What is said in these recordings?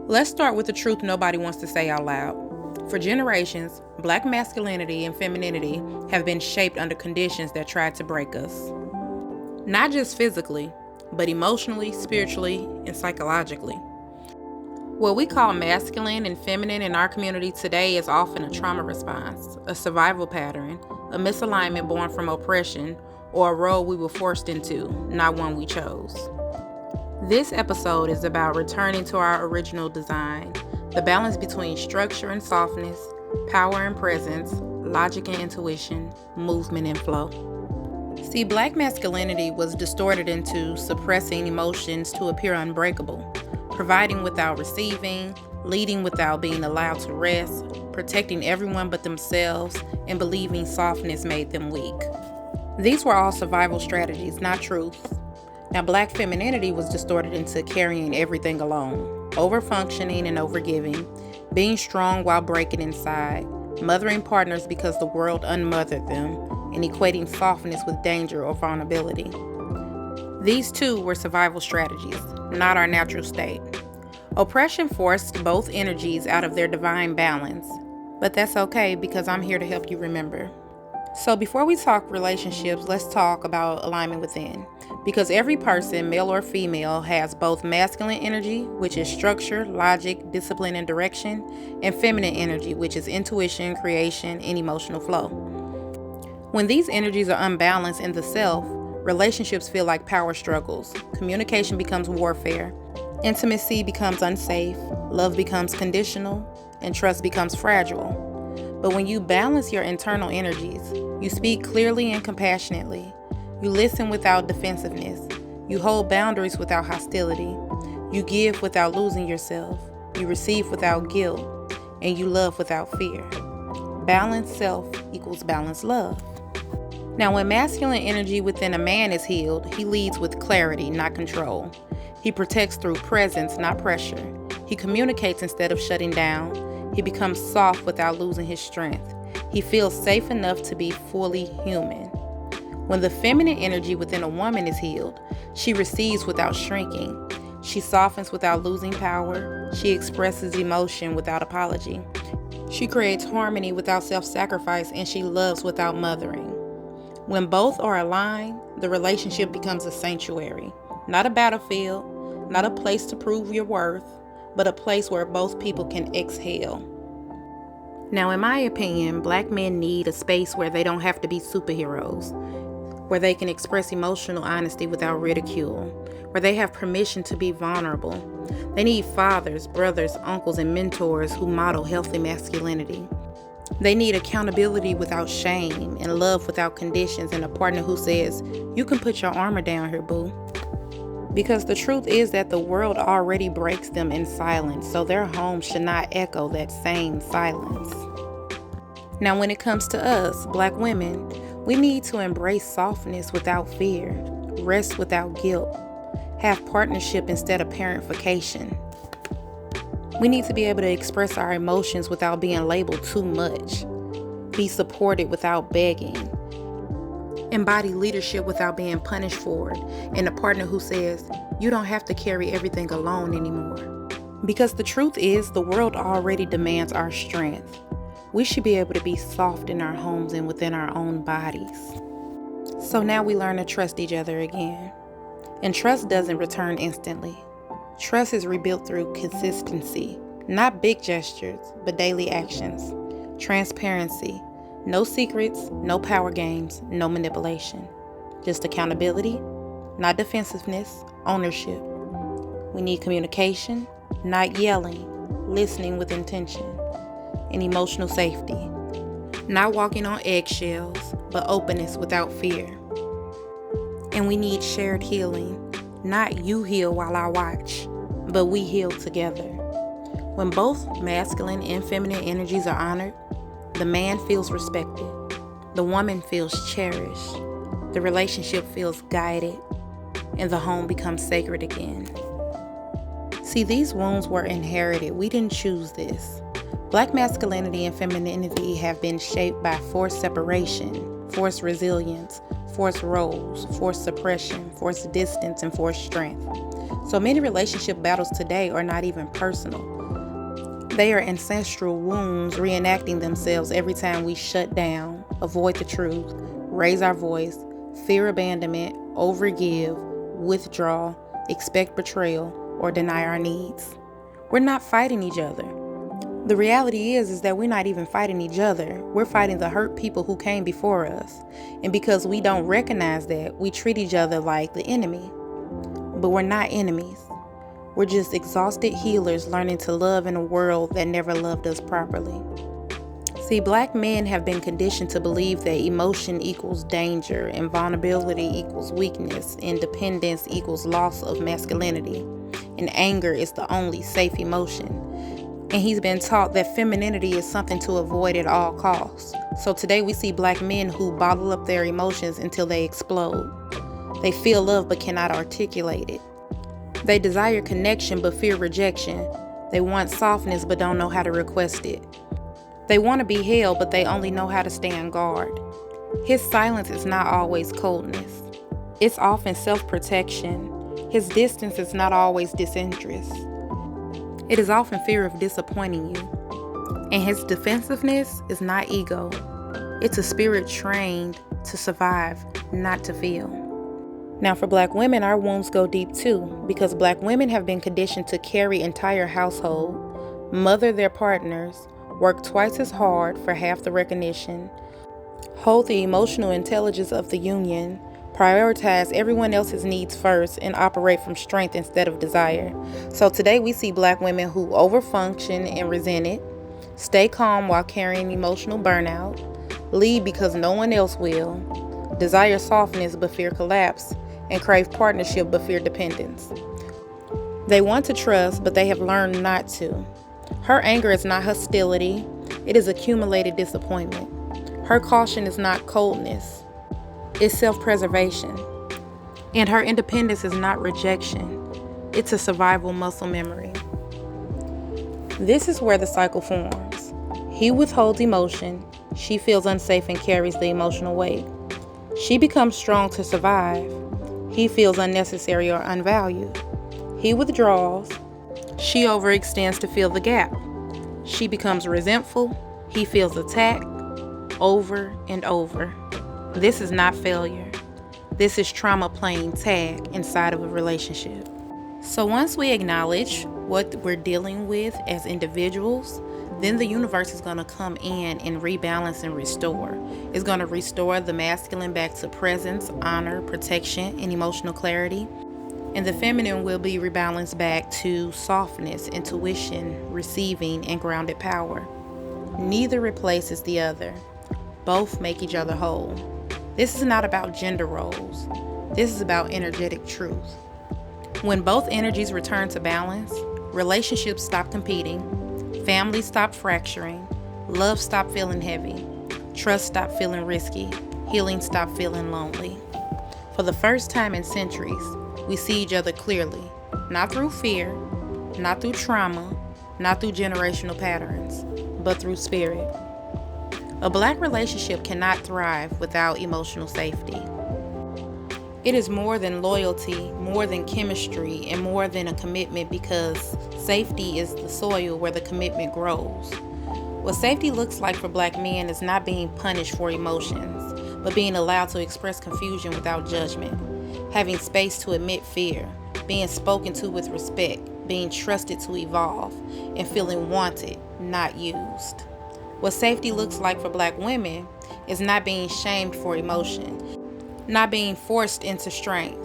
Let's start with the truth nobody wants to say out loud. For generations, Black masculinity and femininity have been shaped under conditions that tried to break us. Not just physically, but emotionally, spiritually, and psychologically. What we call masculine and feminine in our community today is often a trauma response, a survival pattern, a misalignment born from oppression, or a role we were forced into, not one we chose. This episode is about returning to our original design, the balance between structure and softness, power and presence, logic and intuition, movement and flow. See, Black masculinity was distorted into suppressing emotions to appear unbreakable, providing without receiving, leading without being allowed to rest, protecting everyone but themselves, and believing softness made them weak. These were all survival strategies, not truth. Now, Black femininity was distorted into carrying everything alone, over-functioning and over-giving, being strong while breaking inside, mothering partners because the world unmothered them, and equating softness with danger or vulnerability. These too were survival strategies, not our natural state. Oppression forced both energies out of their divine balance, but that's okay because I'm here to help you remember. So before we talk relationships, let's talk about alignment within. Because every person, male or female, has both masculine energy, which is structure, logic, discipline, and direction, and feminine energy, which is intuition, creation, and emotional flow. When these energies are unbalanced in the self, relationships feel like power struggles, communication becomes warfare, intimacy becomes unsafe, love becomes conditional, and trust becomes fragile. But when you balance your internal energies, you speak clearly and compassionately, you listen without defensiveness, you hold boundaries without hostility, you give without losing yourself, you receive without guilt, and you love without fear. Balanced self equals balanced love. Now, when masculine energy within a man is healed, he leads with clarity, not control. He protects through presence, not pressure. He communicates instead of shutting down. He becomes soft without losing his strength. He feels safe enough to be fully human. When the feminine energy within a woman is healed, she receives without shrinking. She softens without losing power. She expresses emotion without apology. She creates harmony without self-sacrifice, and she loves without mothering. When both are aligned, the relationship becomes a sanctuary, not a battlefield, not a place to prove your worth, but a place where both people can exhale. Now, in my opinion, Black men need a space where they don't have to be superheroes, where they can express emotional honesty without ridicule, where they have permission to be vulnerable. They need fathers, brothers, uncles, and mentors who model healthy masculinity. They need accountability without shame, and love without conditions, and a partner who says, "You can put your armor down here, boo." Because the truth is that the world already breaks them in silence, so their home should not echo that same silence. Now, when it comes to us, Black women, we need to embrace softness without fear, rest without guilt, have partnership instead of parentification. We need to be able to express our emotions without being labeled too much, be supported without begging, embody leadership without being punished for it, and a partner who says, "You don't have to carry everything alone anymore." Because the truth is, the world already demands our strength. We should be able to be soft in our homes and within our own bodies. So now we learn to trust each other again. And trust doesn't return instantly. Trust is rebuilt through consistency, not big gestures, but daily actions. Transparency. No secrets, no power games, no manipulation. Just accountability, not defensiveness, ownership. We need communication, not yelling, listening with intention, and emotional safety. Not walking on eggshells, but openness without fear. And we need shared healing, not you heal while I watch, but we heal together. When both masculine and feminine energies are honored, the man feels respected, the woman feels cherished, the relationship feels guided, and the home becomes sacred again. See, these wounds were inherited. We didn't choose this. Black masculinity and femininity have been shaped by forced separation, forced resilience, forced roles, forced suppression, forced distance, and forced strength. So many relationship battles today are not even personal. They are ancestral wounds reenacting themselves every time we shut down, avoid the truth, raise our voice, fear abandonment, overgive, withdraw, expect betrayal, or deny our needs. We're not fighting each other. The reality is that we're not even fighting each other. We're fighting the hurt people who came before us. And because we don't recognize that, we treat each other like the enemy. But we're not enemies. We're just exhausted healers learning to love in a world that never loved us properly. See, Black men have been conditioned to believe that emotion equals danger and vulnerability equals weakness and dependence equals loss of masculinity, and anger is the only safe emotion. And he's been taught that femininity is something to avoid at all costs. So today we see Black men who bottle up their emotions until they explode. They feel love but cannot articulate it. They desire connection but fear rejection. They want softness but don't know how to request it. They want to be held, but they only know how to stay on guard. His silence is not always coldness. It's often self-protection. His distance is not always disinterest. It is often fear of disappointing you. And his defensiveness is not ego. It's a spirit trained to survive, not to feel. Now for Black women, our wounds go deep too, because Black women have been conditioned to carry entire household, mother their partners, work twice as hard for half the recognition, hold the emotional intelligence of the union, prioritize everyone else's needs first, and operate from strength instead of desire. So today we see Black women who overfunction and resent it, stay calm while carrying emotional burnout, lead because no one else will, desire softness but fear collapse, and crave partnership but fear dependence. They want to trust, but they have learned not to. Her anger is not hostility, it is accumulated disappointment. Her caution is not coldness, it's self-preservation. And her independence is not rejection, it's a survival muscle memory. This is where the cycle forms. He withholds emotion, she feels unsafe and carries the emotional weight. She becomes strong to survive, he feels unnecessary or unvalued. He withdraws, she overextends to fill the gap. She becomes resentful, he feels attacked, over and over. This is not failure. This is trauma playing tag inside of a relationship. So once we acknowledge what we're dealing with as individuals, then the universe is going to come in and rebalance and restore. It's going to restore the masculine back to presence, honor, protection, and emotional clarity. And the feminine will be rebalanced back to softness, intuition, receiving, and grounded power. Neither replaces the other. Both make each other whole. This is not about gender roles. This is about energetic truth. When both energies return to balance, relationships stop competing, families stop fracturing, love stop feeling heavy, trust stop feeling risky, healing stop feeling lonely. For the first time in centuries, we see each other clearly, not through fear, not through trauma, not through generational patterns, but through spirit. A Black relationship cannot thrive without emotional safety. It is more than loyalty, more than chemistry, and more than a commitment, because safety is the soil where the commitment grows. What safety looks like for Black men is not being punished for emotions, but being allowed to express confusion without judgment, having space to admit fear, being spoken to with respect, being trusted to evolve, and feeling wanted, not used. What safety looks like for Black women is not being shamed for emotion, not being forced into strength,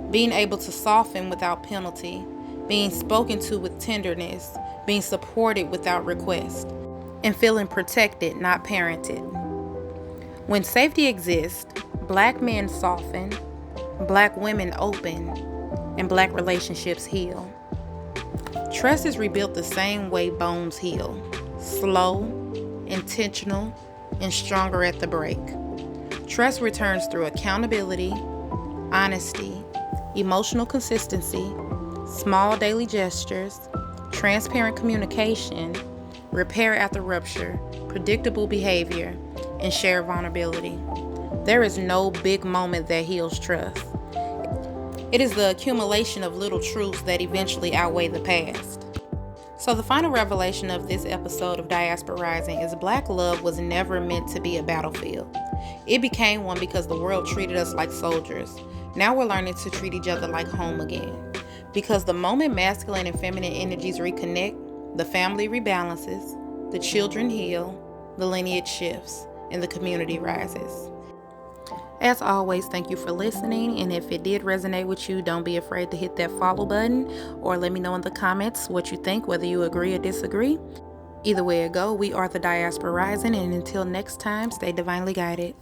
being able to soften without penalty, being spoken to with tenderness, being supported without request, and feeling protected, not parented. When safety exists, Black men soften, Black women open, and Black relationships heal. Trust is rebuilt the same way bones heal, slow, intentional, and stronger at the break. Trust returns through accountability, honesty, emotional consistency, small daily gestures, transparent communication, repair after rupture, predictable behavior, and shared vulnerability. There is no big moment that heals trust. It is the accumulation of little truths that eventually outweigh the past. So the final revelation of this episode of Diaspora Rising is Black love was never meant to be a battlefield. It became one because the world treated us like soldiers. Now we're learning to treat each other like home again. Because the moment masculine and feminine energies reconnect, the family rebalances, the children heal, the lineage shifts, and the community rises. As always, thank you for listening, and if it did resonate with you, don't be afraid to hit that follow button or let me know in the comments what you think, whether you agree or disagree. Either way it go, we are the Diaspora Rising, and until next time, stay divinely guided.